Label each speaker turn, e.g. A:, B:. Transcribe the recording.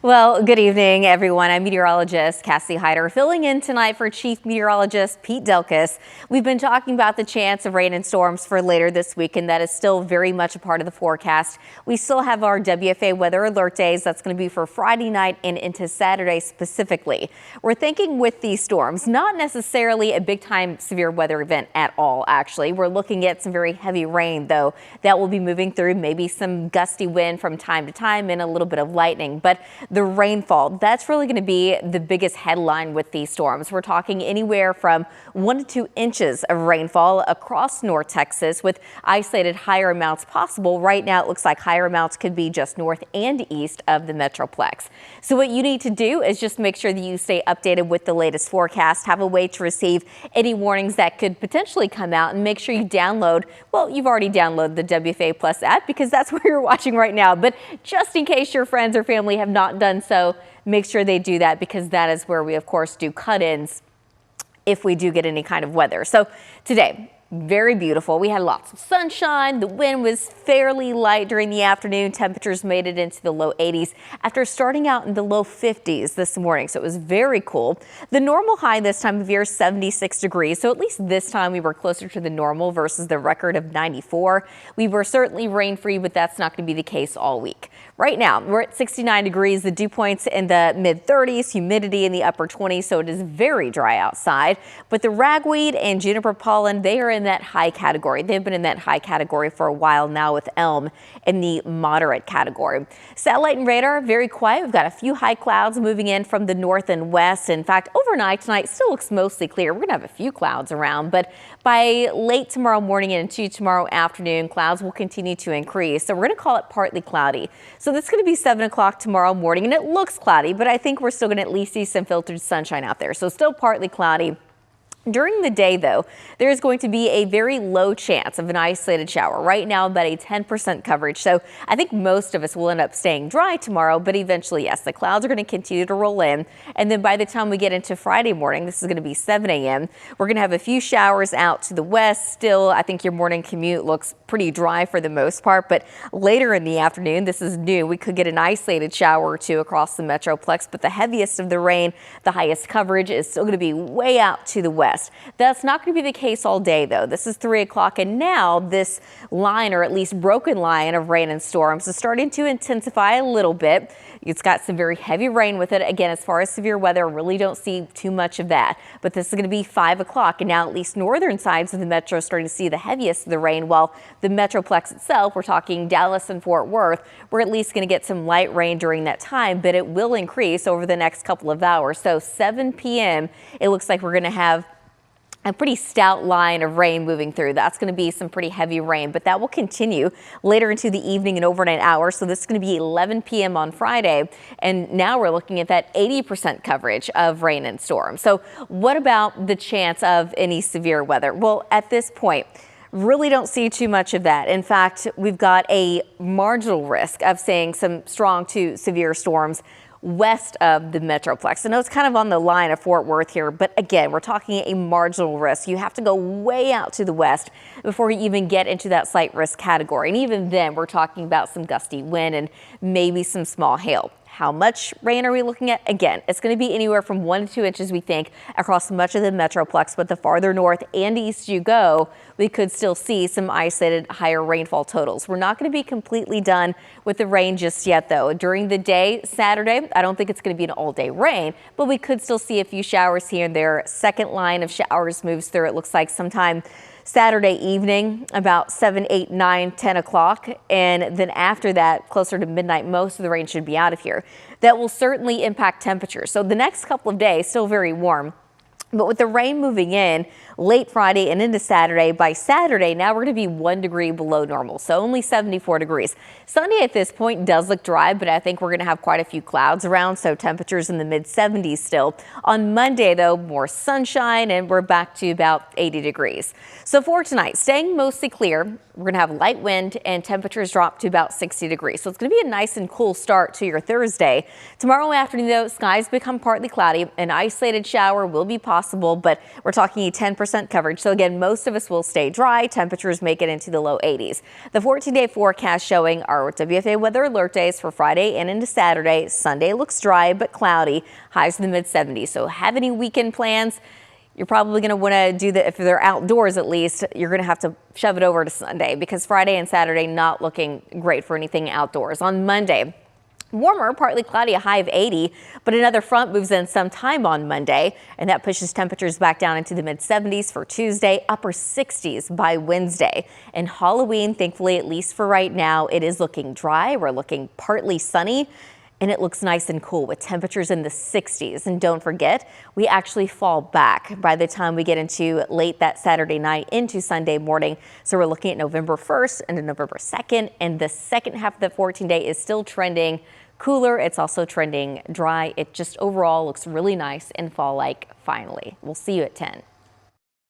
A: Well, good evening, everyone. I'm meteorologist Cassie Hyder, filling in tonight for Chief Meteorologist Pete Delkus. We've been talking about the chance of rain and storms for later this week, and that is still very much a part of the forecast. We still have our WFA weather alert days. That's going to be for Friday night and into Saturday specifically. We're thinking with these storms, not necessarily a big time severe weather event at all, actually. We're looking at some very heavy rain, though, that will be moving through, maybe some gusty wind from time to time and a little bit of lightning. But the rainfall, that's really going to be the biggest headline with these storms. We're talking anywhere from 1 to 2 inches of rainfall across North Texas with isolated higher amounts possible. Right now, it looks like higher amounts could be just north and east of the Metroplex. So what you need to do is just make sure that you stay updated with the latest forecast, have a way to receive any warnings that could potentially come out, and make sure you download, well, you've already downloaded the WFA Plus app because that's where you're watching right now. But just in case your friends or family have not done so, make sure they do that, because that is where we, of course, do cut-ins if we do get any kind of weather. So today, very beautiful. We had lots of sunshine. The wind was fairly light during the afternoon. Temperatures made it into the low 80s after starting out in the low 50s this morning. So it was very cool. The normal high this time of year is 76 degrees. So at least this time we were closer to the normal versus the record of 94. We were certainly rain free, but that's not going to be the case all week. Right now, we're at 69 degrees, the dew points in the mid 30s, humidity in the upper 20s, so it is very dry outside. But the ragweed and juniper pollen, they are in that high category. They've been in that high category for a while now, with elm in the moderate category. Satellite and radar, very quiet. We've got a few high clouds moving in from the north and west. In fact, overnight tonight still looks mostly clear. We're going to have a few clouds around, but by late tomorrow morning and into tomorrow afternoon, clouds will continue to increase. So we're going to call it partly cloudy. So this is going to be 7 o'clock tomorrow morning, and it looks cloudy, but I think we're still going to at least see some filtered sunshine out there. So still partly cloudy. During the day, though, there is going to be a very low chance of an isolated shower. Right now, about a 10% coverage. So I think most of us will end up staying dry tomorrow, but eventually, yes, the clouds are going to continue to roll in. And then by the time we get into Friday morning, this is going to be 7 a.m., we're going to have a few showers out to the west. Still, I think your morning commute looks pretty dry for the most part, but later in the afternoon, this is new. We could get an isolated shower or two across the Metroplex, but the heaviest of the rain, the highest coverage, is still going to be way out to the west. That's not going to be the case all day, though. This is 3 o'clock, and now this line, or at least broken line, of rain and storms is starting to intensify a little bit. It's got some very heavy rain with it. Again, as far as severe weather, really don't see too much of that. But this is going to be 5 o'clock, and now at least northern sides of the metro are starting to see the heaviest of the rain, while the Metroplex itself, we're talking Dallas and Fort Worth, we're at least going to get some light rain during that time, but it will increase over the next couple of hours. So 7 p.m., it looks like we're going to have a pretty stout line of rain moving through. That's going to be some pretty heavy rain, but that will continue later into the evening and overnight hours. So this is going to be 11 p.m. on Friday. And now we're looking at that 80% coverage of rain and storm. So what about the chance of any severe weather? Well, at this point, really don't see too much of that. In fact, we've got a marginal risk of seeing some strong to severe storms west of the Metroplex. I know it's kind of on the line of Fort Worth here, but again, we're talking a marginal risk. You have to go way out to the west before you even get into that slight risk category. And even then, we're talking about some gusty wind and maybe some small hail. How much rain are we looking at? Again, it's going to be anywhere from 1 to 2 inches, we think, across much of the Metroplex. But the farther north and east you go, we could still see some isolated higher rainfall totals. We're not going to be completely done with the rain just yet, though. During the day, Saturday, I don't think it's going to be an all-day rain, but we could still see a few showers here and there. Second line of showers moves through, it looks like, sometime Saturday evening, about 7, 8, 9, 10 o'clock. And then after that, closer to midnight, most of the rain should be out of here. That will certainly impact temperatures. So the next couple of days, still very warm. But with the rain moving in late Friday and into Saturday, by Saturday, now we're going to be 1 degree below normal, so only 74 degrees. Sunday at this point does look dry, but I think we're going to have quite a few clouds around, so temperatures in the mid 70s still. On Monday, though, more sunshine, and we're back to about 80 degrees. So for tonight, staying mostly clear, we're going to have light wind and temperatures drop to about 60 degrees. So it's going to be a nice and cool start to your Thursday. Tomorrow afternoon, though, skies become partly cloudy. An isolated shower will be possible, but we're talking a 10% 100% coverage. So again, most of us will stay dry. Temperatures make it into the low 80s. The 14-day forecast showing our WFA weather alert days for Friday and into Saturday. Sunday looks dry but cloudy. Highs in the mid 70s. So have any weekend plans? You're probably going to want to do that if they're outdoors. At least you're going to have to shove it over to Sunday, because Friday and Saturday not looking great for anything outdoors. On Monday, warmer, partly cloudy, a high of 80, but another front moves in sometime on Monday, and that pushes temperatures back down into the mid 70s for Tuesday, upper 60s by Wednesday. And Halloween, thankfully, at least for right now, it is looking dry. We're looking partly sunny, and it looks nice and cool with temperatures in the 60s. And don't forget, we actually fall back by the time we get into late that Saturday night into Sunday morning. So we're looking at November 1st and November 2nd, and the second half of the 14-day is still trending cooler. It's also trending dry. It just overall looks really nice and fall-like finally. We'll see you at 10.